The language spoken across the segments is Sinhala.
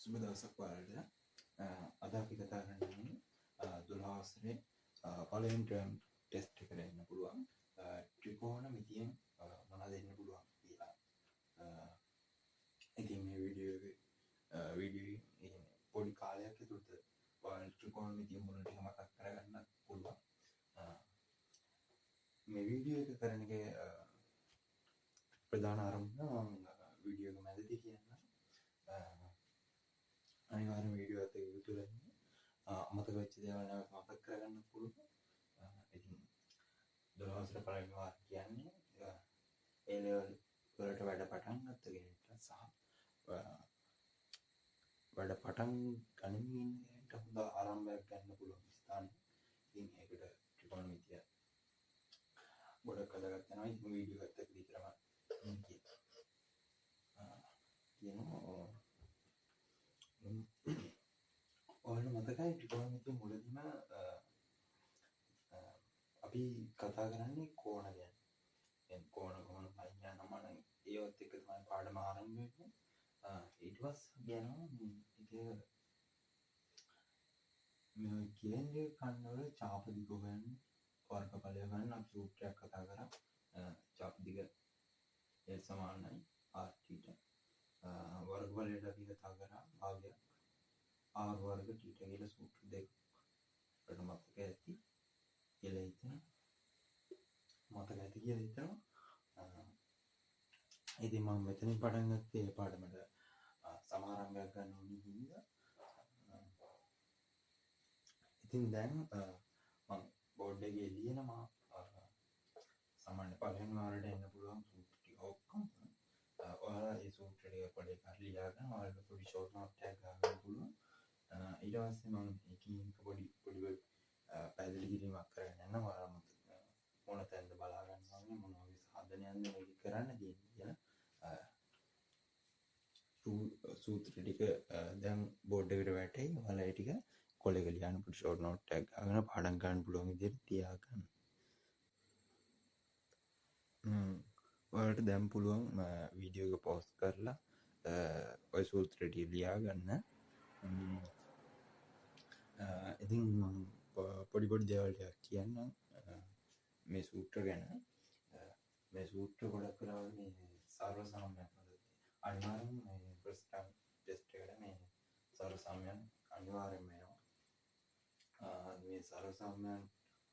සුබ දවසක් ඔයාලට. අද අපි කතා කරන්නේ 12 වසරේ පළවෙනි ටර්ම් ටෙස්ට් එක දෙන්න පුළුවන් ත්‍රිකෝණ මිතියෙන් මොනවද දෙන්න පුළුවන් කියලා. ඉතින් මේ වීඩියෝ පොඩි කාලයක් ඇතුළත ඔයාලට ත්‍රිකෝණ මිතිය මුල ටික මතක් කරගන්න පුළුවන්. මේ වීඩියෝ එක කරන එක ප්‍රධාන අරමුණ මම වීඩියෝ එක මැදදී කියන්න. අනිවාර්යෙන් වීඩියෝ එකත් එක්ක එකතු වෙන්න. අමතක වෙච්ච දේවල් නැවත මතක් කරගන්න පුළුවන්. ඉතින් 12 වසර පළවෙනි වාර කියන්නේ ඒ ලෙවල් වලට වැඩ පටන් ගත්ත කෙනෙක්ට සහ වැඩ පටන් ගනිමින් ඉන්න කෙනෙක්ට හොඳ ආරම්භයක් ගන්න පුළුවන් ස්ථානය. ඉතින් ඒකට ත්‍රිකෝණ මිතිය ගොඩක් වැදගත් වෙනවා. ඉතින් වීඩියෝ එකත් එක්ක විතරම ඔයාලට මතකයි ත්‍රිකෝණ මිතිය මුලදීම අපි කතා කරන්නේ කෝණ ගැන. කෝණ කොහොමද පයින් යනවා නම් ඒවත් එක්ක තමයි පාඩම ආරම්භ වෙන්නේ. ඊට පස්සේ යනවා මේ කේන්ද්‍රීය කණ්ඩවල චාප දිග හොයන්න වර්ගඵලය ගන්න අපි සූත්‍රයක් කතා කරා. චාප දිග L සමානයි r θ. වර්ගඵලයට අපි කතා කරා භාගයක් r වර්ග θ කියලා සූත්‍ර දෙක. අපිට මතක ඇති කියලා හිතනවා. ඉතින් මම මෙතනින් පටන් ගත්තේ පාඩමට සමාරම්භයක් ගන්න ඕනේ හින්දා. ඉතින් දැන් මම බෝඩ් එකේ ලියනවා සාමාන්‍ය පළවෙනි වාරයට එන්න පුළුවන් සූත්‍ර ටික ඔක්කොම. ඔයාලා මේ සූත්‍ර ටික පොඩි එකක් ලියාගෙන ඔයාලට පොඩි ෂෝට් නෝට් එකක් ගන්න පුළුවන්. ඊට පස්සේ මම එකින් එක පොඩි පැහැදිලි කිරීමක් කරගෙන යනවා. ඔයාලා මොන තැනද බලා ගන්න ඕනේ, මොන වගේ සාධනයක්ද මේක කරන්න තියෙන්නේ කියලා. සූත්‍ර ටික දැන් බෝඩ් එකට වැටෙයි. ඔයාලා ඒ ටික කොලයක ලියන්න පොඩි ෂෝට් නෝට් එකක් ගන්න පාඩම් ගන්න පුළුවන් විදිහට තියාගන්න. ඔයාලට දැන් පුළුවන් වීඩියෝ එක පෝස්ට් කරලා ඔය සූත්‍ර ටික ලියා ගන්න. ඉතින් මම පොඩි දේවල් ටිකක් කියන්නම් මේ සූත්‍ර ගැන. මේ සූත්‍ර ගොඩක් වෙලාවට මේ සර්ව සාම්‍යයන් අනිවාර්යෙන් මේ ෆස්ට් ටර්ම් ටෙස්ට් එකට මේ සර්ව සාම්‍යයන් අනිවාර්යෙන්ම එනවා. මේ සර්ව සාම්‍යයන්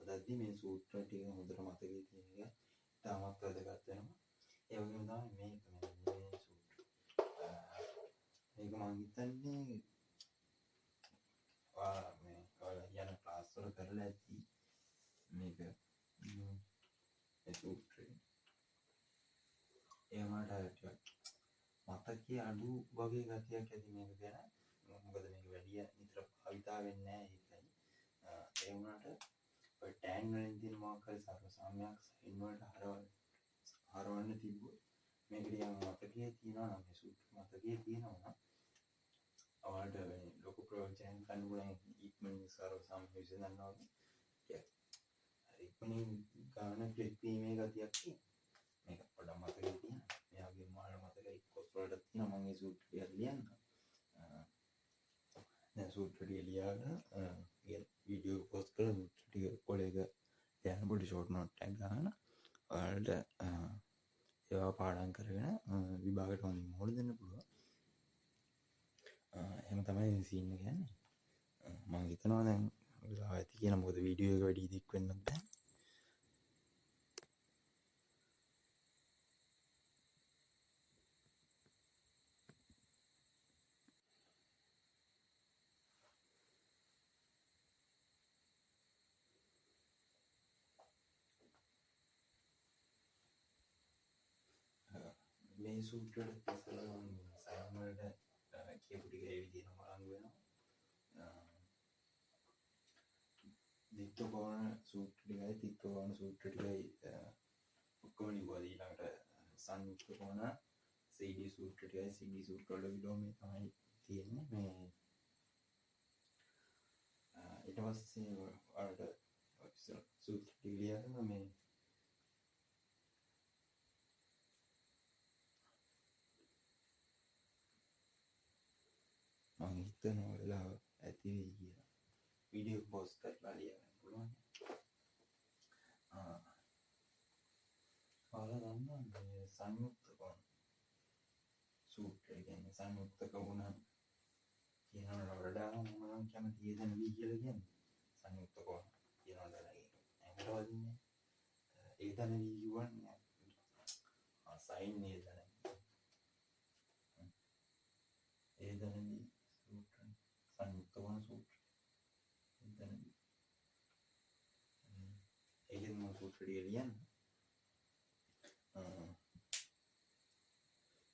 හදද්දී මේ සූත්‍ර ටික හොඳට මතකයේ තියෙන එක තාමත් වැදගත් වෙනවා. ඒ වගේම තමයි මේ සූත්‍ර. මේක මම හිතන්නේ ඔයාලා යන ක්ලාස් වල කරලා ඇති මේක මේ සූත්‍රය. ඒ වුණාට මතකයේ අඩු වගේ ගතියක් ඇති මේක ගැන. මොකද මේක වැඩි නිතර භාවිතා වෙන්නේ නැහැ ඒකයි. ඒ වුණාට ඔය ටෑන් වලින් තියෙන මොකක් හරි සර්ව සාම්‍යයක් සයින් වලට හරවන්න තිබ්බොත් මේක ටිකක් මතකයේ තියෙනවා නම් මේ සූත්‍ර මතකයේ තියෙනවා නම් ඔයාලට මේ ලොකු ප්‍රයෝජනයක් ගන්න පුළුවන්. ඉක්මනින් සර්ව සාම්‍ය විසඳනවා වගේ. ඉක්මනින් ගාන ක්ලික් වීමේ ගතියක් තියෙනවා. මේක පොඩ්ඩක් මතකයේ තියෙනවා. මේ වගේ මාළ මතකයි කොස් වලට තියෙනවා. මම මේ සූත්‍රය ලියන්න. දැන් සූත්‍ර ටික ලියාගෙන වීඩියෝ පෝස්ට් කරලා සූත්‍ර ටික කොලයක ලියන්න පොඩි ෂෝට් නෝට් එකක් ගන්න. ඔයාලට ඒවා පාඩම් කරගෙන විභාගයට හොඳින් මුහුණ දෙන්න පුළුවන්. එහෙම තමයි මේ සීන් එක යන්නේ. මම හිතනවා දැන් වෙලාව ඇති කියලා. මොකද වීඩියෝ එක වැඩි දික් වෙන්නත් බෑ. මේ සූත්‍රයට ඉස්සෙල්ලා මම සයන් වලට කියපු ටික ඒ විදිහටම බලන් වෙනවා. දිට්ඨකෝණ සූත්‍ර ටිකයි තිට්ඨකෝණ සූත්‍ර ටිකයි ඔක්කොම ලිව්වා. ඊළඟට සංයුක්ත කෝණ CD සූත්‍ර ටිකයි CD සූත්‍ර වල විලෝමය තමයි තියෙන්නේ. මේ ඊට පස්සේ ඔයාලට සූත්‍ර ටික ලියන්න මේ හිතන වෙලාව ඇති වෙයි කියලා. වීඩියෝ පෝස්ට් කරලා ලියන්න පුළුවන්. ඔයාලා දන්නවා මේ සංයුක්ත කෝණ සූත්‍රය කියන්නේ සංයුක්ත කෝණ කියනවට වඩා මම කැමති ඒදන වී කියලා කියන්නේ සංයුක්ත කෝණ කියනවට වඩා ඒකට වදින්නේ ඒදන වී කියන්නේ සයින් ඒදන වී සූත්‍ර සංයුක්ත කෝණ සූත්‍ර ඒදන වී ඒකෙන් මම සූත්‍රය ලියන්නේ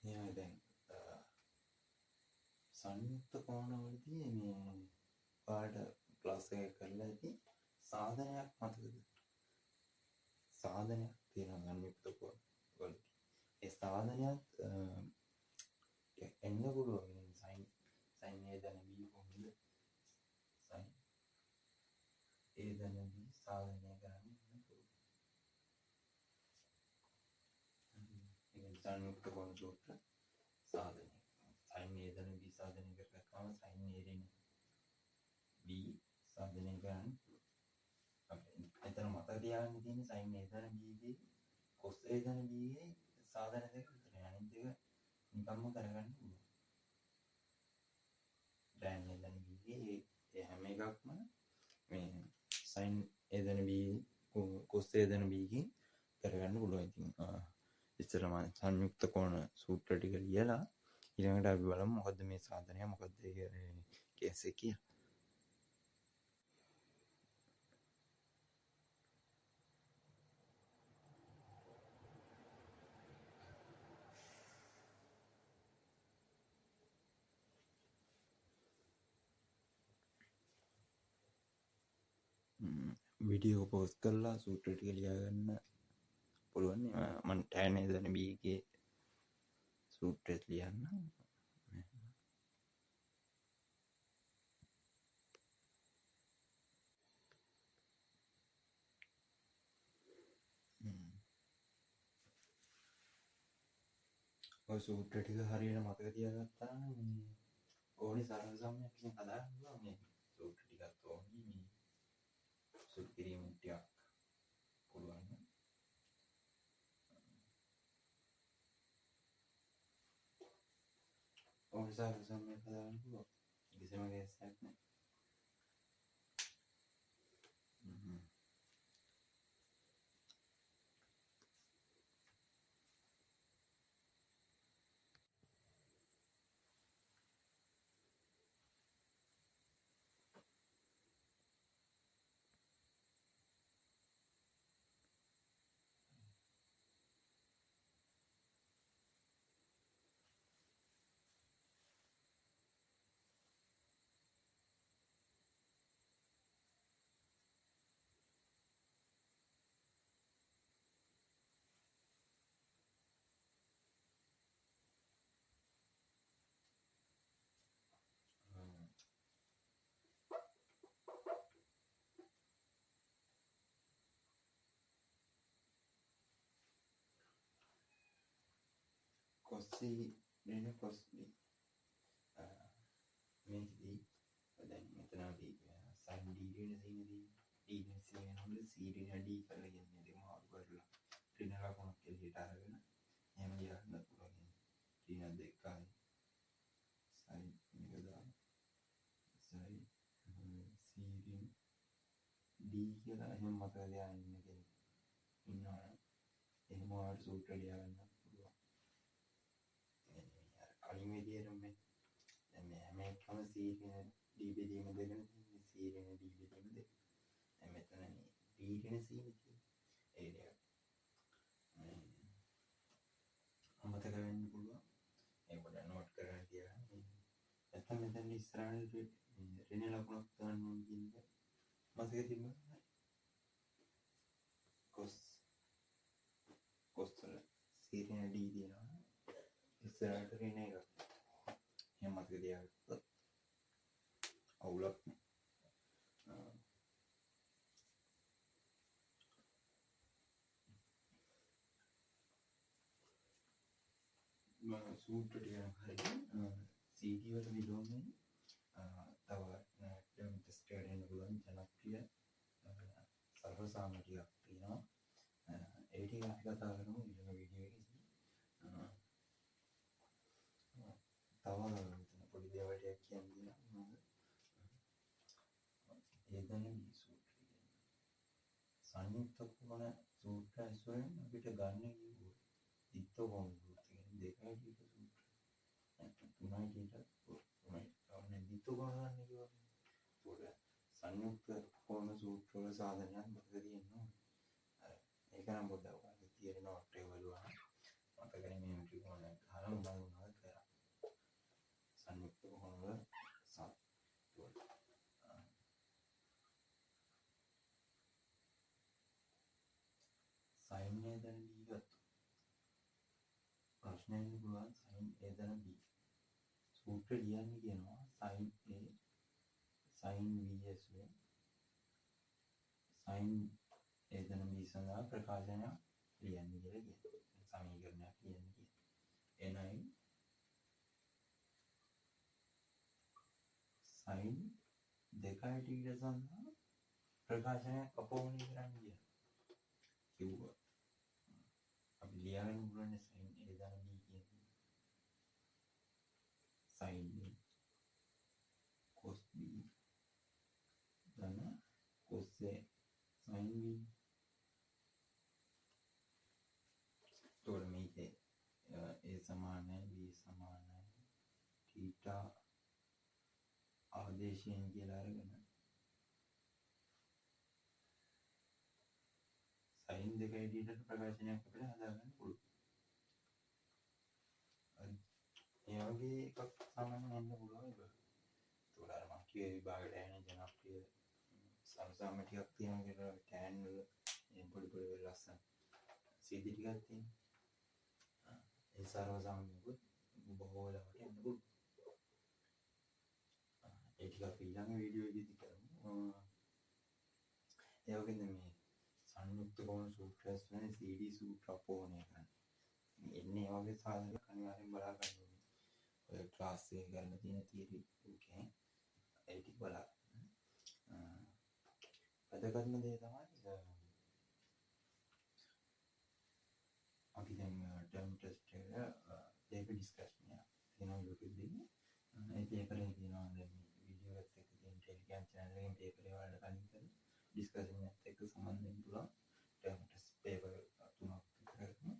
එහෙනම් දැන් සංයුක්ත කෝණවලදී මේ පාඩ ක්ලාස් එක කරලා ඇති සාධනයක් මතකද? සාධනයක් තියෙනවා සංයුක්ත කෝණවලදී. ඒ සාධනයක් එන්න පුළුවන් සයින් ඒදන බී කොහොමද? සයින් ඒදන බී සාධනය කරන්න පුළුවන්. සංයුක්ත කෝණ සූත්‍ර සාධනය සයින් ඒදන බී සාධනය කරගත්තාම සයින් ඒදන බී සාධනය කරන්න එතන මතක තියාගන්න තියෙන්නේ සයින් ඒදන බීගේ කොස් ඒදන බීගේ සාධන දෙක විතරයි. අනිත් දෙක නිකම්ම කරගන්න පුළුවන්. ටැන් ඒදන බීගේ ඒ හැම එකක්ම මේ සයින් ඒදන බී කොස් ඒදන බීගෙන් කරගන්න පුළුවන්. ඉතින් ඉස්සරම සංයුක්ත කෝණ සූත්‍ර ටික ලියලා ඊළඟට අපි බලමු මොකද්ද මේ සාධනය මොකද්ද කේස් එක කියලා. වීඩියෝ පෝස්ට් කරලා සූත්‍ර ටික ලියාගන්න පුළුවන්. මම ටෑන් ඒදන බීගේ සූත්‍රෙත් ලියන්න. ඔය සූත්‍ර ටික හරියට මතක තියාගත්තා නම් මේ ඕනි සරල සම්‍යක්කින් හදාගන්න පුළුවන්. මේ සූත්‍ර ටිකත් ඕනි මේ සුළු කිරීම ටිකක් පුළුවන්. ඕනි සරල සම්‍යක් හදාගන්න පුළුවන්. කිසිම කේසයක් නැහැ. කොස්සි වෙන කොස්ලි මේකදී දැන් මෙතන අපි සයින් ඩී වෙන සීනේදී ඩී වෙන සීනේදී සී වෙන ඩී කරලා කියන්නේ ඒක මාරු කරලා ඍණ ලකුණක් එළියට අරගෙන එහෙම ලියන්න පුළුවන්. ඍණ දෙකයි සයින් එක දාන්න සයින් සී ඍණ ඩී කියලා එහෙම මතක තියාගන්න කෙනෙක් ඉන්නවා. එහෙම ආවට සූත්‍ර ලියන්න කලින් විදිහටම දැන් මේ හැම එකම සීරෙන ඩී බෙදීම දෙකන තියෙන්නේ. සීරෙන ඩී බෙදීම දෙක. දැන් මෙතන මේ ඩී වෙන සීනේ තියෙන්නේ. ඒ අමතක වෙන්න පුළුවන්. ඒක පොඩ්ඩක් නෝට් කරගෙන තියාගන්න. නැත්නම් මෙතන ඉස්සරහට ඍණ ලකුණක් ගන්න ඕන කියන්නේ මතක තිබුණා. කොස් වල සීරෙන ඩී දෙනවා. ඉස්සරහට ඍණ එකක්. එහෙම මතක තියාගත්තොත් අවුලක් නෑ. සූත්‍ර ටික හරියට CD වල විලෝමයෙන් තව ටර්ම් ටෙස්ට් එකට එන්න පුළුවන් ජනප්‍රිය සර්වසාම ටිකක් තියෙනවා. ඒ ටික අපි කතා කරමු ඊළඟ වීඩියෝ එකේදී. තව පොඩි දේවල් ටිකක් කියන්න තියෙනවා. ඒදැන සූත්‍රය සංයුක්ත කොන සූත්‍ර ඇසුරෙන් අපිට ගන්න කිව්වොත් දිත්ත කොන සූත්‍රය දෙකයි ටික සූත්‍ර තුනයි ටික තුනයි දිත්ත කොන ගන්න කිව්වොත් සංයුක්ත කොන සූත්‍ර වල සාධනයක් මතක තියෙනවා. ඒක නම් පොඩ්ඩක් ඔයාලට තියෙන නෝට් එක බලුවා මතකනේ මේ ත්‍රිකෝණ ගහලා මොනවද කරා සංයුක්ත කොන වල සයින් එදන බී ගත්තු ප්‍රශ්නයෙන් පුළුවන් සයින් එදන බී සූත්‍ර ලියන්න කියනවා sine A sine VS sine එදන බී සඳහා ප්‍රකාශනයක් ලියන්න කියලා කියනවා. සමීකරණයක් ලියන්න කියනවා. එනයි සයින් දෙකයි ටීට සඳහා ප්‍රකාශනයක් අපෝමණය කරන්න කියනවා. කිව්වා අපි ලියාගෙන පුළුවන් සයින් A දන B කියන්නේ සයින් A cos B දන cos A සයින් B. එතකොට මේකේ A සමානයි B සමානයි θ ආදේශයෙන් කියලා අරගෙන සයින් දෙකයි ඩීට ප්‍රකාශනයක් අපිට හදාගන්න පුළුවන්. ඒ වගේ එකක් සාමාන්‍යයෙන් එන්න පුළුවන් ඒක. ඒකට අර මම කියේ විභාගයට එන ජනප්‍රිය සමසම ටිකක් තියෙනවා කියලා ටෑන් වල මේ පොඩි පොඩි ලස්සන සීඩි ටිකක් තියෙනවා. ඒ සර්වසාමාන්‍යකුත් බොහෝ වෙලාවට එන්න පුළුවන්. ඒ ටික අපි ඊළඟ වීඩියෝ එකේදී කරමු. ඒ වගේම මේ සංයුක්ත කොන සූත්‍රය වෙන CD සූත්‍ර අපෝහණය කරන්න. එන්නේ ඒ වගේ සාධක අනිවාර්යෙන් බලා ගන්න ඕනේ. ඔය ක්ලාස් එකේ ගන්න තියෙන තියරි එකේ ඒ ටික බලා. වැදගත්ම දේ තමයි අපි දැන් ටර්ම් ටෙස්ට් එක ඒක ඩිස්කෂන් එක තියෙනවා YouTube එකේ. ඒ පේපර් එකේ තියෙනවා දැන් මේ වීඩියෝ එකත් එක්ක තියෙන Telegram channel එකෙන් පේපර් එක වලට කලින් කරලා ඩිස්කෂන් එකත් එක්ක සම්බන්ධ වෙන්න පුළුවන්. ටර්ම් ටෙස්ට් පේපර් තුනක් විතර කරනවා.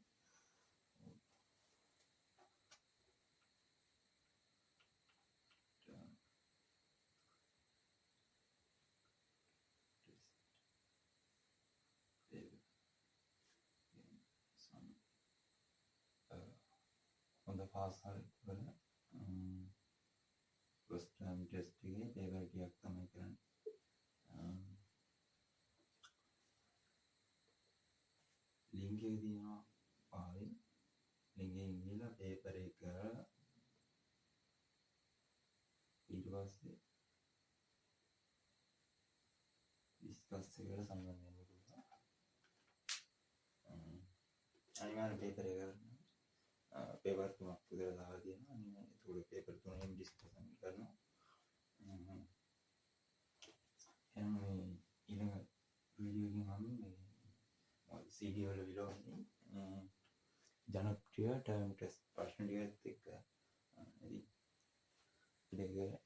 හොඳ පාසල් වල ටර්ම් ටෙස්ට් එකේ පේපර් ටිකක් තමයි කරන්නේ. ලින්ක් එක තියෙනවා පාරේ. ලින්ක් එකෙන් ගිහලා පේපර් එක කරලා ඊට පස්සේ ඩිස්කස් එකට සම්බන්ධ වෙන්න පුළුවන්. අනිවාර්යෙන් පේපර් එක කරන්න. පේපර් තුනක් විතර දාලා තියෙනවා. අනිවාර්යෙන් ඒක පේපර් තුනෙන් ඩිස්කෂන් කරනවා. එහෙනම් මේ ඊළඟ වීඩියෝ එකකින් මම මේ CD වල විලෝමනේ ජනප්‍රිය ටර්ම් ටෙස්ට් ප්‍රශ්න ටිකත් එක්ක ඉතින් ඒක